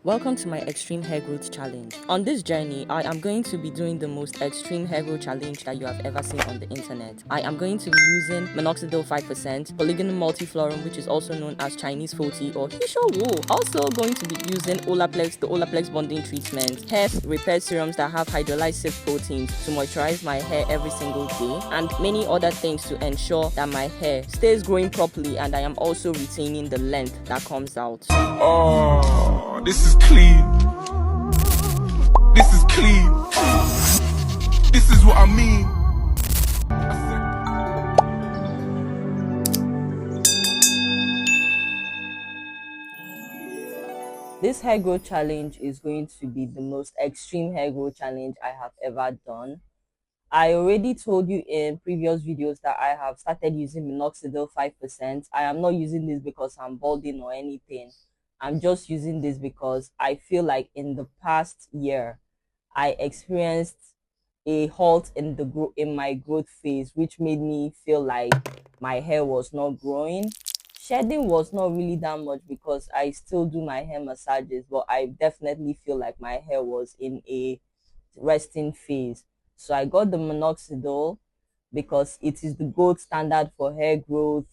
Welcome to my extreme hair growth challenge. On this journey, I am going to be doing the most extreme hair growth challenge that you have ever seen on the internet. I am going to be using Minoxidil 5%, Polygonal Multiflorum, which is also known as Chinese 40 or Shou. Also going to be using Olaplex, the Olaplex bonding treatment, hair repair serums that have hydrolyzed proteins to moisturize my hair every single day, and many other things to ensure that my hair stays growing properly and I am also retaining the length that comes out. Oh, this is clean. This is clean. This is what I mean. This hair growth challenge is going to be the most extreme hair growth challenge I have ever done. I already told you in previous videos that I have started using Minoxidil 5%. I am not using this because I'm balding or anything. I'm just using this because I feel like in the past year, I experienced a halt in my growth phase, which made me feel like my hair was not growing. Shedding was not really that much because I still do my hair massages, but I definitely feel like my hair was in a resting phase. So I got the Minoxidil because it is the gold standard for hair growth,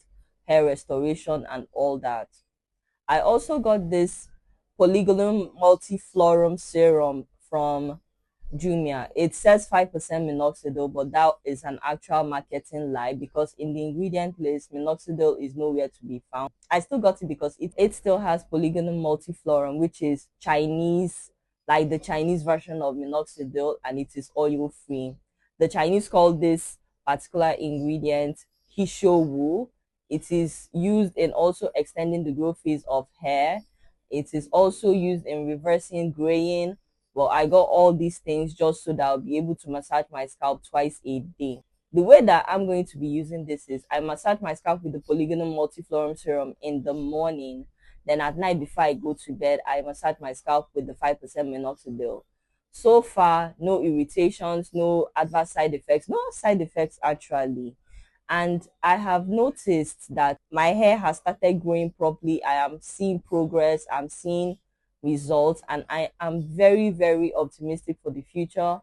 hair restoration, and all that. I also got this Polygonal Multiflorum Serum from Jumia. It says 5% minoxidil, but that is an actual marketing lie because in the ingredient list, minoxidil is nowhere to be found. I still got it because it still has polygonal multiflorum, which is Chinese, like the Chinese version of minoxidil, and it is oil free. The Chinese call this particular ingredient Shou. It is used in also extending the growth phase of hair. It is also used in reversing graying. Well, I got all these things just so that I'll be able to massage my scalp twice a day. The way that I'm going to be using this is I massage my scalp with the Polygonal Multiflorum Serum in the morning. Then at night before I go to bed, I massage my scalp with the 5% minoxidil. So far, no irritations, no adverse side effects, no side effects actually. And I have noticed that my hair has started growing properly. I am seeing progress. I'm seeing results, and I am very, very optimistic for the future.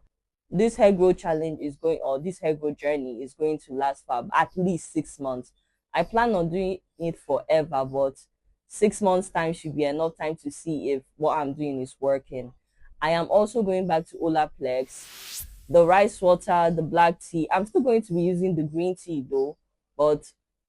This hair growth challenge is going, or this hair growth journey is going to last for at least 6 months. I plan on doing it forever, but 6 months time should be enough time to see if what I'm doing is working. I am also going back to Olaplex, the rice water, the black tea. I'm still going to be using the green tea though, but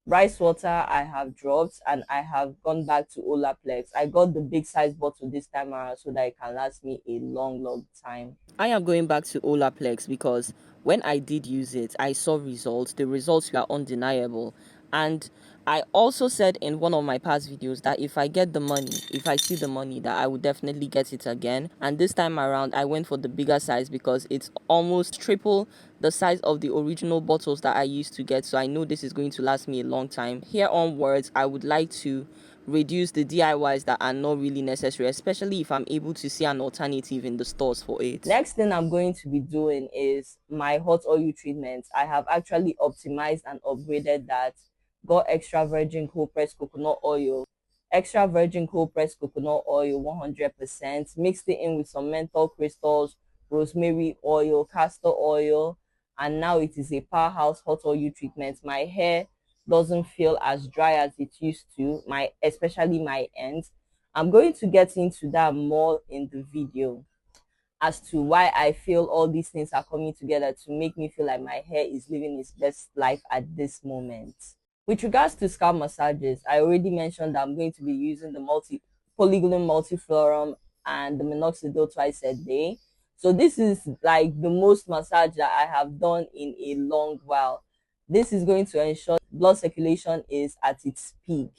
rice water I have dropped and I have gone back to Olaplex. I got the big size bottle this time around so that it can last me a long, long time. I am going back to Olaplex because when I did use it, I saw results. The results were undeniable. And I also said in one of my past videos that if I get the money, if I see the money, that I would definitely get it again. And this time around, I went for the bigger size because it's almost triple the size of the original bottles that I used to get. So I know this is going to last me a long time. Here onwards, I would like to reduce the DIYs that are not really necessary, especially if I'm able to see an alternative in the stores for it. Next thing I'm going to be doing is my hot oil treatments. I have actually optimized and upgraded that. Got extra virgin cold pressed coconut oil, extra virgin cold pressed coconut oil 100%, mixed it in with some menthol crystals, rosemary oil, castor oil, and now it is a powerhouse hot oil treatment. My hair doesn't feel as dry as it used to, especially my ends. I'm going to get into that more in the video as to why I feel all these things are coming together to make me feel like my hair is living its best life at this moment. With regards to scalp massages, I already mentioned that I'm going to be using the polygonal multiflorum and the minoxidil twice a day. So this is like the most massage that I have done in a long while. This is going to ensure blood circulation is at its peak.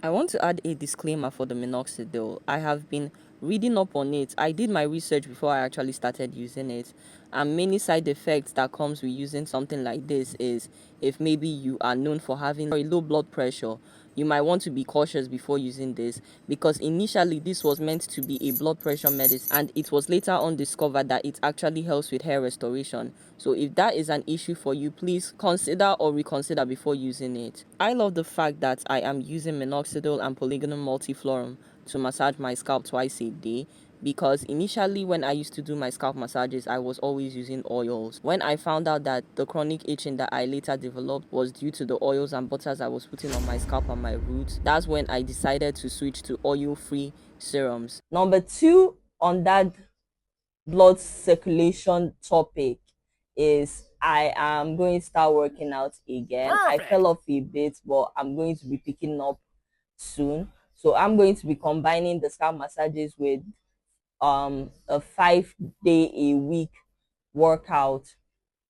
I want to add a disclaimer for the minoxidil. I have been reading up on it. I did my research before I actually started using it. And many side effects that comes with using something like this is if maybe you are known for having a low blood pressure, you might want to be cautious before using this because initially this was meant to be a blood pressure medicine and it was later on discovered that it actually helps with hair restoration. So if that is an issue for you, please consider or reconsider before using it. I love the fact that I am using minoxidil and polygonal multiflorum to massage my scalp twice a day, because initially when I used to do my scalp massages, I was always using oils. When I found out that the chronic itching that I later developed was due to the oils and butters I was putting on my scalp and my roots, that's when I decided to switch to oil-free serums. Number two on that blood circulation topic is I am going to start working out again. I fell off a bit, but I'm going to be picking up soon. So I'm going to be combining the scalp massages with a 5 day a week workout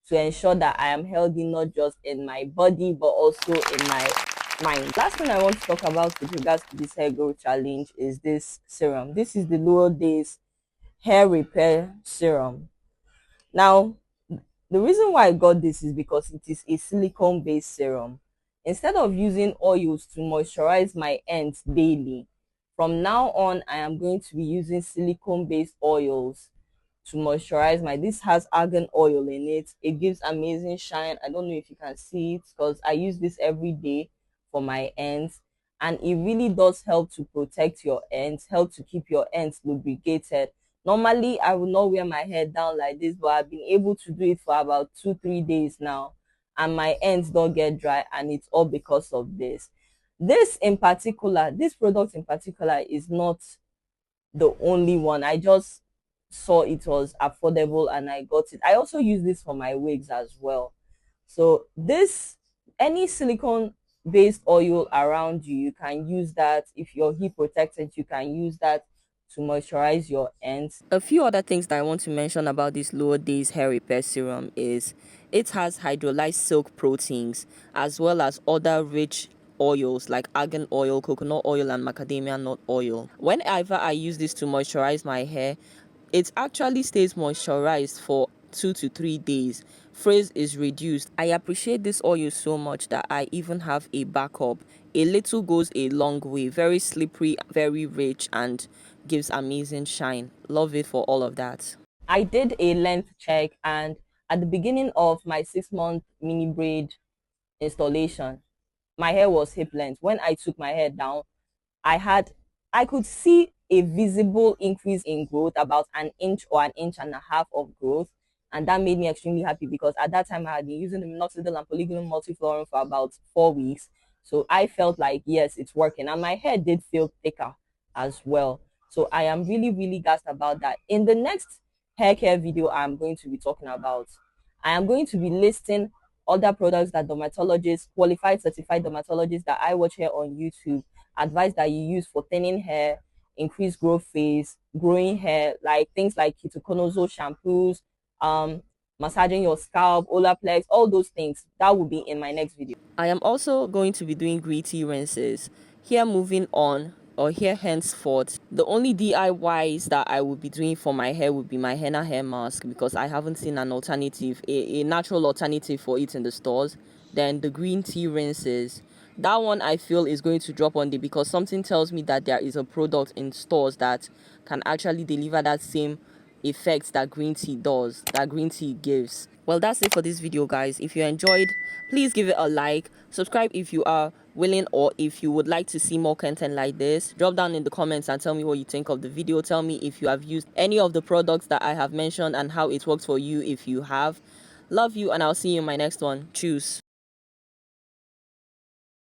to ensure that I am healthy not just in my body but also in my mind. Last thing I want to talk about with regards to this hair growth challenge is this serum. This is the Lower Days hair repair serum. Now, the reason why I got this is because it is a silicone based serum. Instead of using oils to moisturize my ends daily, from now on I am going to be using silicone based oils to moisturize my. This has argan oil in it. It gives amazing shine. I don't know if you can see it because I use this every day for my ends, and it really does help to protect your ends, help to keep your ends lubricated. Normally I will not wear my hair down like this, but I've been able to do it for about 2-3 days now, and my ends don't get dry, and it's all because of this. This in particular, this product in particular is not the only one. I just saw it was affordable and I got it. I also use this for my wigs as well. So this, any silicone based oil around you, you can use that. If you're heat protected, you can use that to moisturize your ends. A few other things that I want to mention about this Lower Days hair repair serum is it has hydrolyzed silk proteins as well as other rich oils like argan oil, coconut oil, and macadamia nut oil. Whenever I use this to moisturize my hair, it actually stays moisturized for 2 to 3 days. Frizz is reduced. I appreciate this oil so much that I even have a backup. A little goes a long way. Very slippery, very rich, and gives amazing shine. Love it for all of that. I did a length check, and at the beginning of my 6 month mini braid installation, my hair was hip length. When I took my hair down, I could see a visible increase in growth, about an inch or an inch and a half of growth. And that made me extremely happy because at that time I had been using the Minoxidil and Polygonal Multiflorin for about 4 weeks. So I felt like, yes, it's working. And my hair did feel thicker as well. So I am really, really gassed about that. In the next hair care video I'm going to be talking about, I am going to be listing other products that dermatologists, qualified, certified dermatologists that I watch here on YouTube, advice that you use for thinning hair, increased growth phase, growing hair, like things like ketoconazole shampoos, massaging your scalp, Olaplex, all those things. That will be in my next video. I am also going to be doing green tea rinses. Here, moving on, or here henceforth, the only DIYs that I will be doing for my hair would be my henna hair mask, because I haven't seen an alternative, a natural alternative for it in the stores. Then the green tea rinses. That one I feel is going to drop one day because something tells me that there is a product in stores that can actually deliver that same effects that green tea does, that green tea gives. Well, that's it for this video, guys. If you enjoyed, please give it a like, subscribe if you are willing, or if you would like to see more content like this. Drop down in the comments and tell me what you think of the video. Tell me if you have used any of the products that I have mentioned and how it works for you if you have. Love you, and I'll see you in my next one. Choose.